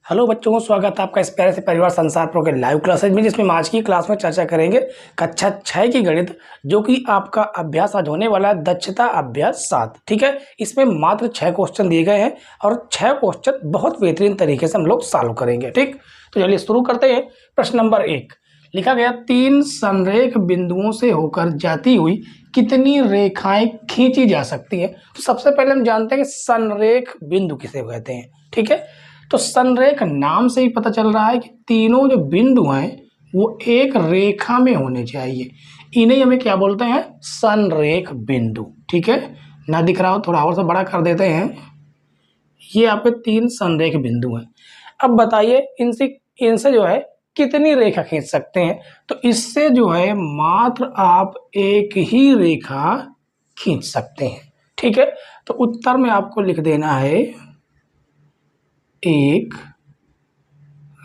Hello बच्चों, स्वागत है आपका इस प्यारे से परिवार संसार प्रो के लाइव क्लासेज में, जिसमें आज की क्लास में चर्चा करेंगे कक्षा 6 की गणित, जो कि आपका अभ्यास आज होने वाला है दक्षता अभ्यास 7। ठीक है, इसमें मात्र 6 क्वेश्चन दिए गए हैं और 6 क्वेश्चन बहुत बेहतरीन तरीके से हम लोग सॉल्व करेंगे। ठीक, तो चलिए शुरू करते हैं। प्रश्न नंबर 1 लिखा गया, 3 संरेख बिंदुओं से होकर जाती हुई कितनी रेखाएं खींची जा सकती है। तो सबसे पहले हम जानते हैं कि संरेख बिंदु किसे कहते हैं। ठीक है, तो संरेख नाम से ही पता चल रहा है कि तीनों जो बिंदु हैं वो एक रेखा में होने चाहिए। इन्हें हमें क्या बोलते हैं? संरेख बिंदु। ठीक है, ना दिख रहा हो थोड़ा और से बड़ा कर देते हैं। ये आपके 3 संरेख बिंदु हैं। अब बताइए इनसे जो है कितनी रेखा खींच सकते हैं। तो इससे जो है मात्र आप एक ही रेखा खींच सकते हैं। ठीक है, तो उत्तर में आपको लिख देना है एक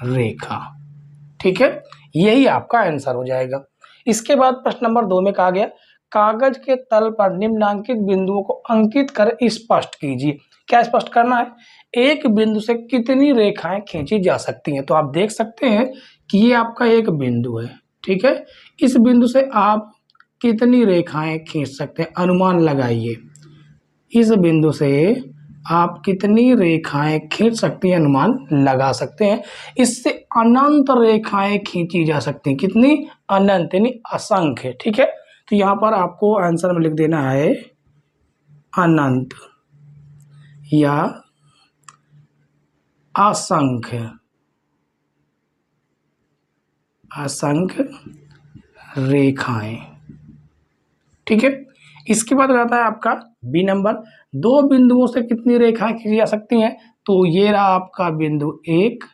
रेखा। ठीक है, यही आपका आंसर हो जाएगा। इसके बाद प्रश्न नंबर 2 में कहा गया, कागज के तल पर निम्नलिखित बिंदुओं को अंकित कर स्पष्ट कीजिए। क्या स्पष्ट करना है? एक बिंदु से कितनी रेखाएं खींची जा सकती हैं। तो आप देख सकते हैं कि ये आपका एक बिंदु है। ठीक है, इस बिंदु से आप कितनी रेखाएं खींच सकते हैं, अनुमान लगाइए। इस बिंदु से आप कितनी रेखाएं खींच सकती हैं, अनुमान लगा सकते हैं। इससे अनंत रेखाएं खींची जा सकती हैं। कितनी? अनंत, यानी असंख्य। ठीक है, तो यहां पर आपको आंसर में लिख देना है अनंत या असंख्य। असंख्य रेखाएं। ठीक है, इसके बाद रहता है आपका बी नंबर, 2 बिंदुओं से कितनी रेखाएं खींची जा सकती हैं। तो ये रहा आपका बिंदु 1,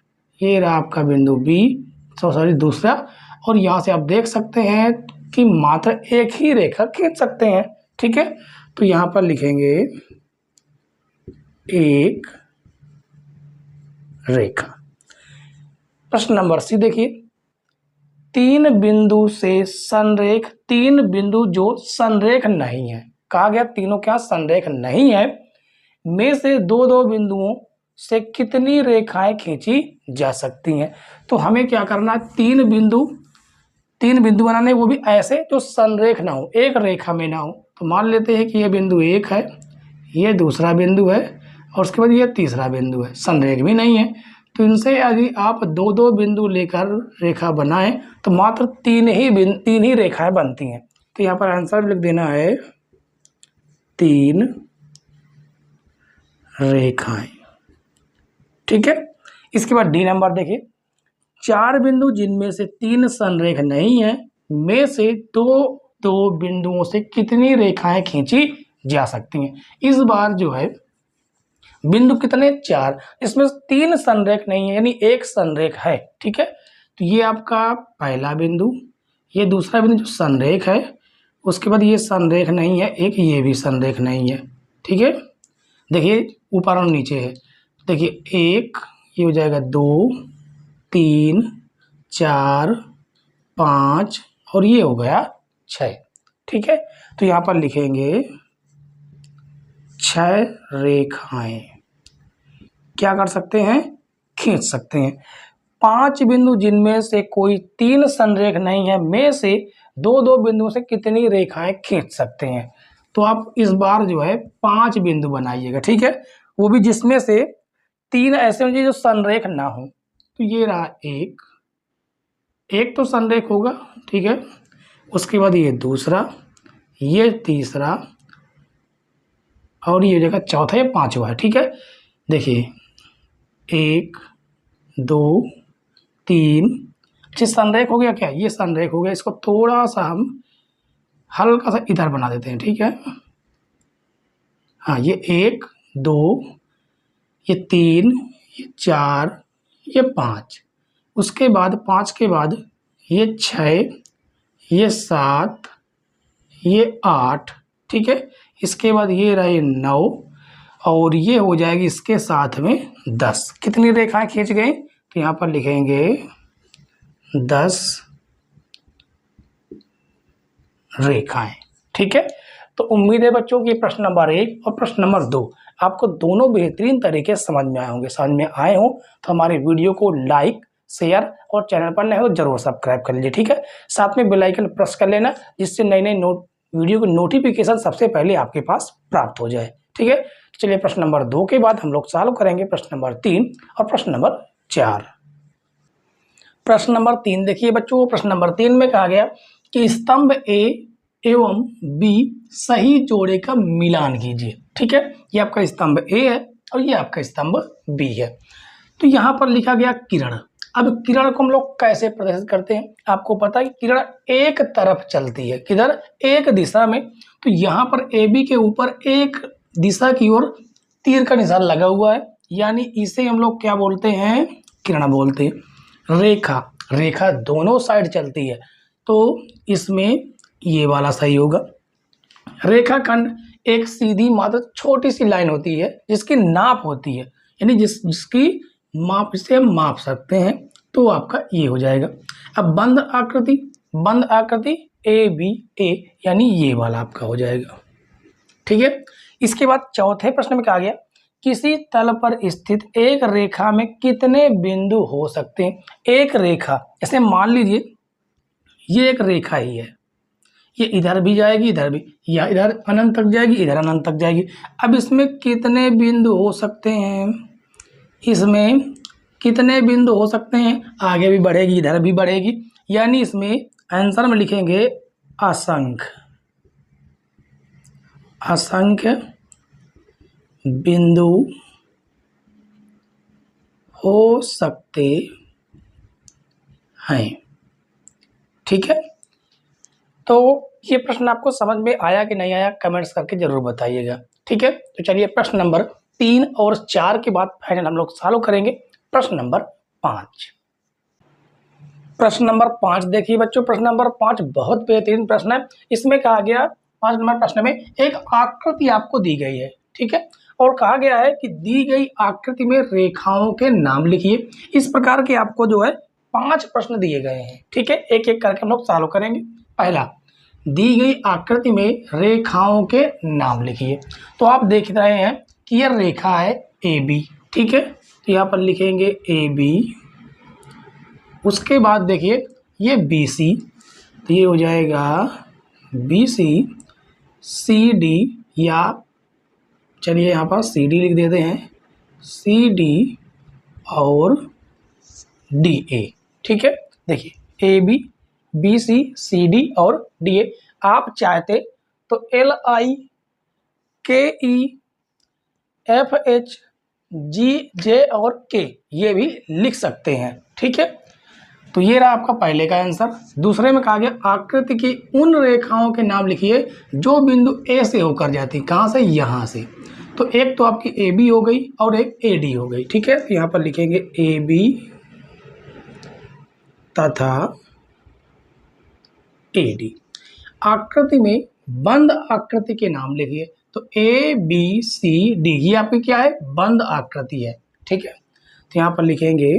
ये रहा आपका बिंदु बी, सॉरी दूसरा, और यहाँ से आप देख सकते हैं कि मात्र एक ही रेखा खींच सकते हैं। ठीक है, तो यहाँ पर लिखेंगे एक रेखा। प्रश्न नंबर सी देखिए, 3 बिंदु से संरेख, 3 बिंदु जो संरेख नहीं है, कहा गया तीनों क्या संरेख नहीं है, में से 2-2 बिंदुओं से कितनी रेखाएं खींची जा सकती हैं। तो हमें क्या करना है, 3 बिंदु बनाने, वो भी ऐसे जो संरेख ना हो, एक रेखा में ना हो। तो मान लेते हैं कि ये बिंदु 1 है, ये दूसरा बिंदु है, और उसके बाद ये तीसरा बिंदु है, संरेख भी नहीं है। तो इनसे यदि आप 2-2 बिंदु लेकर रेखा बनाएं तो मात्र 3 ही रेखाएं बनती हैं। तो यहाँ पर आंसर लिख देना है 3 रेखाएं। ठीक है, इसके बाद डी नंबर देखिए, 4 बिंदु जिनमें से 3 संरेख नहीं है, में से 2 बिंदुओं से कितनी रेखाएं खींची जा सकती हैं। इस बार जो है बिंदु कितने? 4, इसमें 3 संरेख नहीं है, यानी एक संरेख है। ठीक है, तो ये आपका पहला बिंदु, ये दूसरा बिंदु जो संरेख है, उसके बाद ये संरेख नहीं है, एक ये भी संरेख नहीं है। ठीक है, देखिए ऊपर और नीचे है। देखिए 1, ये हो जाएगा 2, 3, 4, 5, और ये हो गया 6। ठीक है, तो यहाँ पर लिखेंगे 6 रेखाएं क्या कर सकते हैं? खींच सकते हैं। 5 बिंदु जिनमें से कोई 3 संरेख नहीं है, में से 2-2 बिंदुओं से कितनी रेखाएं खींच सकते हैं। तो आप इस बार जो है 5 बिंदु बनाइएगा। ठीक है, वो भी जिसमें से 3 ऐसे होंगे जो संरेख ना हो। तो ये रहा एक तो संरेख होगा। ठीक है, उसके बाद ये दूसरा, ये तीसरा, और ये जगह चौथा या 5वां है। ठीक है, देखिए 1, 2, 3, ये संरेख हो गया। क्या ये संरेख हो गया? इसको थोड़ा सा हम हल्का सा इधर बना देते हैं। ठीक है, हाँ, ये 1, 2, ये 3, ये 4, ये 5, उसके बाद 5 के बाद ये 6, ये 7, ये 8। ठीक है, इसके बाद ये रहे 9, और ये हो जाएगी इसके साथ में 10। कितनी रेखाएं खींच गई? तो यहाँ पर लिखेंगे 10 रेखाएं। ठीक है, तो उम्मीद है बच्चों कि प्रश्न नंबर 1 और प्रश्न नंबर 2 आपको दोनों बेहतरीन तरीके से समझ में आए होंगे। समझ में आए हो तो हमारे वीडियो को लाइक, शेयर और चैनल पर नए हो जरूर सब्सक्राइब कर लीजिए, ठीक है। साथ में बेल आइकन प्रेस कर लेना, जिससे नई नई वीडियो की नोटिफिकेशन सबसे पहले आपके पास प्राप्त हो जाए, ठीक है। चलिए प्रश्न नंबर 2 के बाद हम लोग सॉल्व करेंगे प्रश्न नंबर 3 और प्रश्न नंबर 4। प्रश्न नंबर 3 देखिए बच्चों, प्रश्न नंबर 3 में कहा गया कि स्तंभ ए एवं बी सही जोड़े का मिलान कीजिए, ठीक है। ये आपका स्तंभ ए है और ये आपका स्तंभ बी है। तो यहाँ पर लिखा गया किरण। अब किरण को हम लोग कैसे प्रदर्शित करते हैं, आपको पता है कि किरण एक तरफ चलती है, किधर, एक दिशा में। तो यहाँ पर ए बी के ऊपर एक दिशा की ओर तीर का निशान लगा हुआ है, यानी इसे हम लोग क्या बोलते हैं, किरण बोलते हैं। रेखा, रेखा दोनों साइड चलती है, तो इसमें ये वाला सही होगा। रेखाखंड एक सीधी मात्र छोटी सी लाइन होती है जिसकी नाप होती है, यानी जिसकी माप से हम माप सकते हैं, तो आपका ये हो जाएगा। अब बंद आकृति, बंद आकृति ए बी ए, यानी ये वाला आपका हो जाएगा, ठीक है। इसके बाद चौथे प्रश्न में कहा गया किसी तल पर स्थित एक रेखा में कितने बिंदु हो सकते हैं। एक रेखा, जैसे मान लीजिए ये एक रेखा ही है, ये इधर भी जाएगी, इधर भी, या इधर अनंत तक जाएगी, इधर अनंत तक जाएगी। अब इसमें कितने बिंदु हो सकते हैं, इसमें कितने बिंदु हो सकते हैं, आगे भी बढ़ेगी, इधर भी बढ़ेगी, यानी इसमें आंसर में लिखेंगे असंख्य, असंख्य बिंदु हो सकते हैं, ठीक है। तो ये प्रश्न आपको समझ में आया कि नहीं आया, कमेंट्स करके जरूर बताइएगा, ठीक है। तो चलिए प्रश्न नंबर 3 और 4 के बाद फाइनल हम लोग सॉल्व करेंगे प्रश्न नंबर 5। प्रश्न नंबर 5 देखिए बच्चों, प्रश्न नंबर 5 बहुत बेहतरीन प्रश्न है। इसमें कहा गया 5 नंबर प्रश्न में एक आकृति आपको दी गई है, ठीक है, और कहा गया है कि दी गई आकृति में रेखाओं के नाम लिखिए। इस प्रकार के आपको जो है 5 प्रश्न दिए गए हैं, ठीक है। एक एक करके हम लोग सॉल्व करेंगे। पहला, दी गई आकृति में रेखाओं के नाम लिखिए। तो आप देख रहे हैं कि यह रेखा है ए बी, ठीक है, तो यहाँ पर लिखेंगे ए बी। उसके बाद देखिए ये बी सी, तो ये हो जाएगा बी सी, सी डी, या चलिए यहाँ पर सी डी लिख देते हैं, सी डी और डी ए, ठीक है। देखिए A B, B C, C D और डी ए। आप चाहते तो एल आई के ई एफ एच जी जे और के ये भी लिख सकते हैं, ठीक है। तो ये रहा आपका पहले का आंसर। दूसरे में कहा गया आकृति की उन रेखाओं के नाम लिखिए जो बिंदु ए से होकर जाती, कहाँ से, यहाँ से। तो एक तो आपकी ए बी हो गई और एक ए डी हो गई, ठीक है। तो यहाँ पर लिखेंगे ए बी तथा ए डी। आकृति में बंद आकृति के नाम लिखिए। तो ए बी सी डी, ये आपकी क्या है, बंद आकृति है, ठीक है। तो यहाँ पर लिखेंगे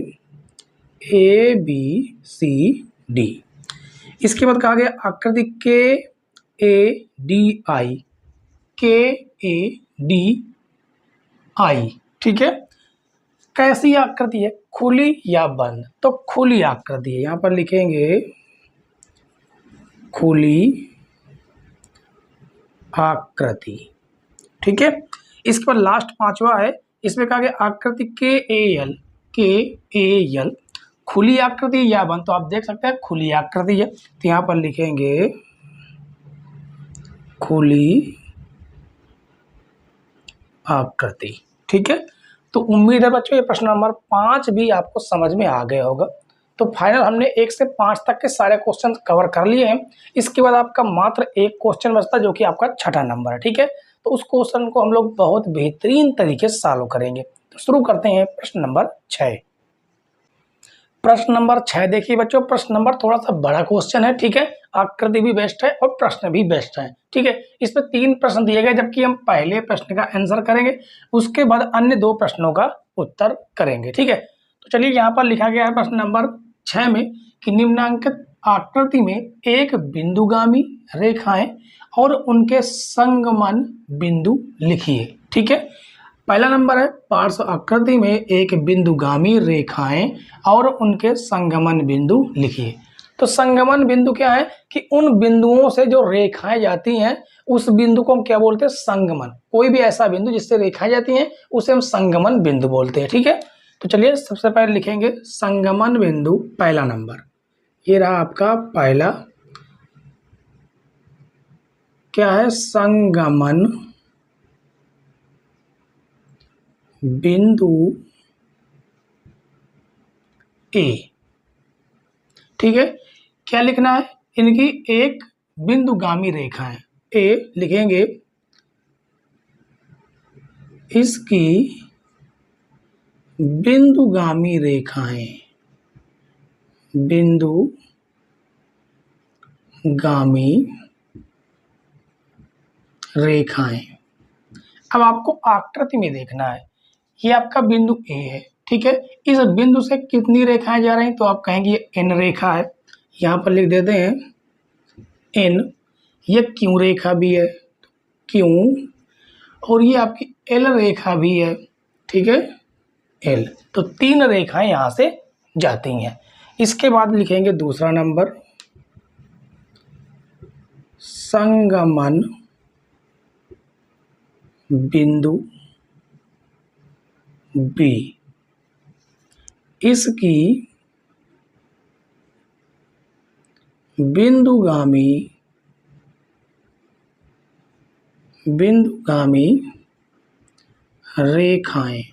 ए बी सी डी। इसके बाद कहा गया आकृति के ए डी आई, के ए डी आई, ठीक है। कैसी आकृति है, खुली या बंद, तो खुली आकृति है, यहाँ पर लिखेंगे खुली आकृति, ठीक है। इसके बाद लास्ट 5वां है, इसमें कहा गया आकृति के ए एल, खुली आकृति या बंद, तो आप देख सकते हैं खुली आकृति है, तो यहाँ पर लिखेंगे खुली आकृति, ठीक है। तो उम्मीद है बच्चों ये प्रश्न नंबर 5 भी आपको समझ में आ गया होगा। तो फाइनल हमने 1 से 5 तक के सारे क्वेश्चन कवर कर लिए हैं। इसके बाद आपका मात्र एक क्वेश्चन बचता है जो कि आपका 6ठा नंबर है, ठीक है। तो उस क्वेश्चन को हम लोग बहुत बेहतरीन तरीके से सॉल्व करेंगे। तो शुरू करते हैं प्रश्न नंबर 6। प्रश्न नंबर 6 देखिए बच्चों, प्रश्न नंबर थोड़ा सा बड़ा क्वेश्चन है, ठीक है। आकृति भी बेस्ट है और प्रश्न भी बेस्ट है, ठीक है। इसमें 3 प्रश्न दिए गए, जबकि हम पहले प्रश्न का आंसर करेंगे, उसके बाद अन्य 2 प्रश्नों का उत्तर करेंगे, ठीक है। तो चलिए यहाँ पर लिखा गया है प्रश्न नंबर 6 में कि निम्नांकित आकृति में एक बिंदुगामी रेखाएं और उनके संगमन बिंदु लिखिए। ठीक है, पहला नंबर है पार्श्व आकृति में एक बिंदुगामी रेखाएं और उनके संगमन बिंदु लिखिए। तो संगमन बिंदु क्या है कि उन बिंदुओं से जो रेखाएं जाती हैं उस बिंदु को हम क्या बोलते हैं, संगमन। कोई भी ऐसा बिंदु जिससे रेखाएं जाती हैं उसे हम संगमन बिंदु बोलते हैं। ठीक है, तो चलिए सबसे पहले लिखेंगे संगमन बिंदु। पहला नंबर ये रहा आपका पहला, क्या है, संगमन बिंदु ए। ठीक है, क्या लिखना है, इनकी एक बिंदुगामी रेखा है ए, लिखेंगे इसकी बिंदुगामी रेखाएं, बिंदुगामी रेखाएं। अब आपको आकृति में देखना है, ये आपका बिंदु ए है। ठीक है, इस बिंदु से कितनी रेखाएं जा रही हैं, तो आप कहेंगे ये एन रेखा है, यहाँ पर लिख देते हैं एन। ये क्यू रेखा भी है, क्यू, और ये आपकी एल रेखा भी है। ठीक है, एल। तो 3 रेखाएं यहाँ से जाती हैं। इसके बाद लिखेंगे दूसरा नंबर संगमन बिंदु बी। इसकी बिंदुगामी रेखाएं,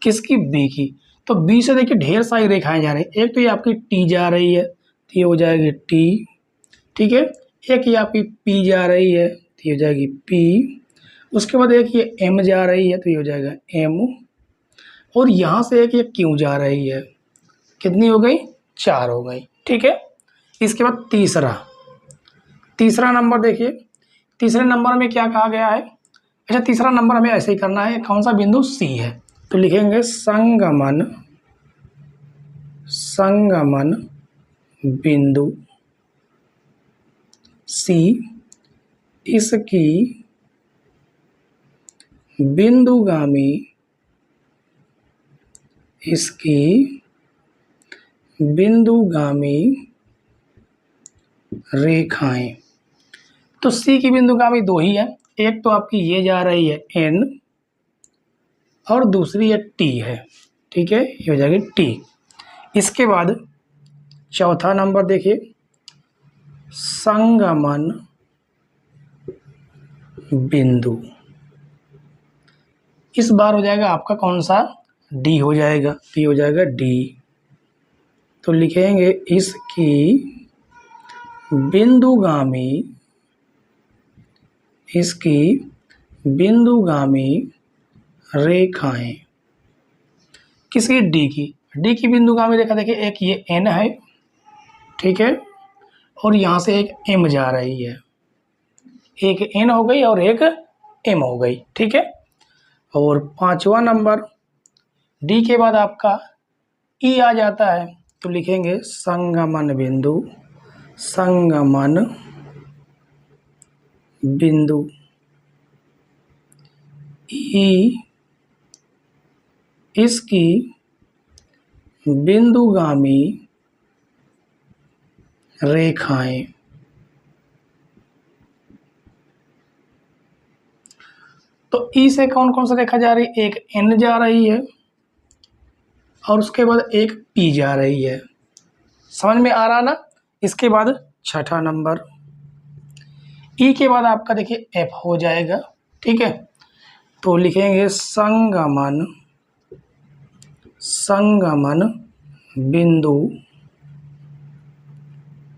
किसकी, बी की। तो बी से देखिए ढेर सारी रेखाएं जा रही हैं। एक तो ये आपकी टी जा रही है तो ये हो जाएगी टी। ठीक है, एक ये आपकी पी जा रही है तो ये हो जाएगी पी। उसके बाद एक ये एम जा रही है तो ये हो जाएगा एम, और यहाँ से एक ये क्यू जा रही है। कितनी हो गई, 4 हो गई। ठीक है, इसके बाद तीसरा नंबर देखिए, तीसरे नंबर में क्या कहा गया है। अच्छा, तीसरा नंबर हमें ऐसे ही करना है, कौन सा बिंदु, सी है। तो लिखेंगे संगमन बिंदु सी। इसकी बिंदुगामी रेखाएं। तो सी की बिंदुगामी 2 ही है, एक तो आपकी ये जा रही है एन और दूसरी ये टी है। ठीक है, ये हो जाएगी टी। इसके बाद चौथा नंबर देखिए संगमन बिंदु, इस बार हो जाएगा आपका कौन सा, डी हो जाएगा, डी हो जाएगा डी। तो लिखेंगे इसकी बिंदुगामी रेखाएं, किसकी, डी की बिंदुगामी रेखा देखिए, एक ये एन है। ठीक है, और यहाँ से एक एम जा रही है, एक एन हो गई और एक एम हो गई। ठीक है, और 5वां नंबर डी के बाद आपका ई आ जाता है तो लिखेंगे संगमन बिंदु ई। इसकी बिंदुगामी रेखाएं, तो ई से कौन कौन सा रेखा जा रही है, एक एन जा रही है और उसके बाद एक पी जा रही है। समझ में आ रहा ना। इसके बाद छठा नंबर ई के बाद आपका देखिए एफ हो जाएगा। ठीक है, तो लिखेंगे संगमन बिंदु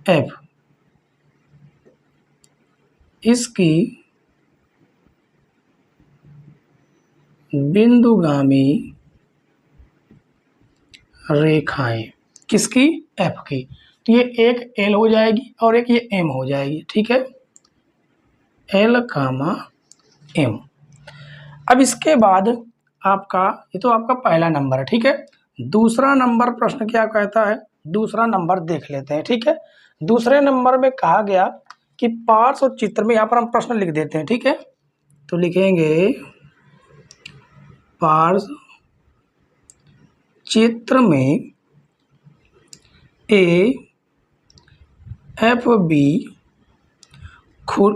एफ। इसकी बिंदुगामी रेखाएं, किसकी, एफ की। तो ये एक एल हो जाएगी और एक ये एम हो जाएगी। ठीक है, एल कामा एम। अब इसके बाद आपका, ये तो आपका पहला नंबर है। ठीक है, दूसरा नंबर प्रश्न क्या कहता है, दूसरा नंबर देख लेते हैं। ठीक है, दूसरे नंबर में कहा गया कि पार्श्व चित्र में, यहाँ पर हम प्रश्न लिख देते हैं। ठीक है, तो लिखेंगे पार्श्व चित्र में ए एफ बी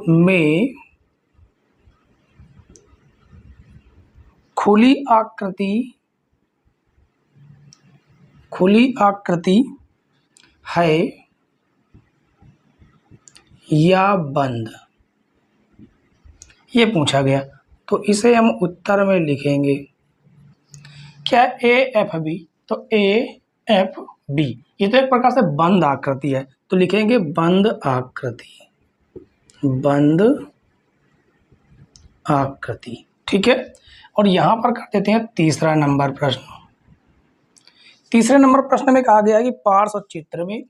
में खुली आकृति है या बंद, ये पूछा गया। तो इसे हम उत्तर में लिखेंगे क्या, ए एफ बी। तो ए एफ बी ये तो एक प्रकार से बंद आकृति है, तो लिखेंगे बंद आकृति, बंद आकृति। ठीक है, और यहां पर कर देते हैं तीसरा नंबर प्रश्न। तीसरे नंबर प्रश्न में कहा गया कि पार्श्व चित्र में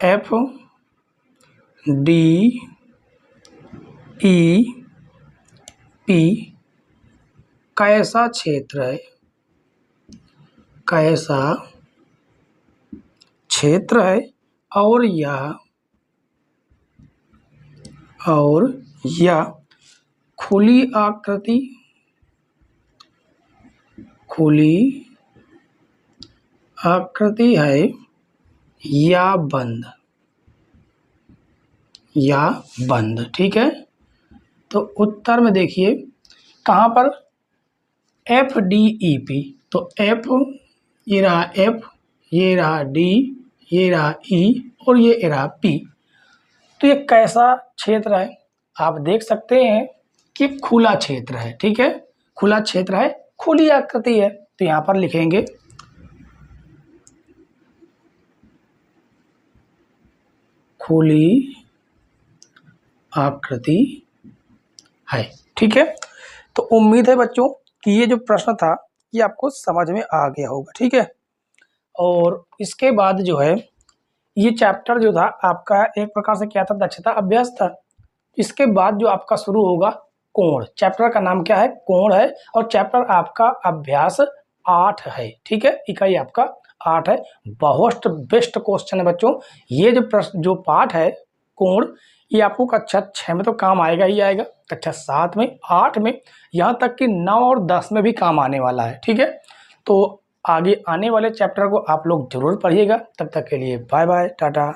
एफ डी ई पी कैसा क्षेत्र है और यह खुली आकृति है या बंद। ठीक है, तो उत्तर में देखिए कहाँ पर एफ डी ई पी, तो एफ ये रहा एफ, ये रहा डी, ये रहा ई और ये रहा पी। तो ये कैसा क्षेत्र है, आप देख सकते हैं कि खुला क्षेत्र है। ठीक है, खुला क्षेत्र है, खुली आकृति है, तो यहाँ पर लिखेंगे खुली आकृति है। ठीक है, तो उम्मीद है बच्चों कि ये जो प्रश्न था ये आपको समझ में आ गया होगा। ठीक है, और इसके बाद जो है ये चैप्टर जो था आपका एक प्रकार से क्या था, दक्षता अभ्यास था। इसके बाद जो आपका शुरू होगा कोण, चैप्टर का नाम क्या है, कोण है, और चैप्टर आपका अभ्यास 8 है। ठीक है, इकाई आपका 8 है। बहुत बेस्ट क्वेश्चन है बच्चों। ये जो प्रश्न जो पाठ है कोण, ये आपको कक्षा 6 में तो काम आएगा ही आएगा, कक्षा 7 में, 8 में, यहाँ तक कि 9 और 10 में भी काम आने वाला है। ठीक है, तो आगे आने वाले चैप्टर को आप लोग जरूर पढ़िएगा। तब तक के लिए बाय बाय, टाटा।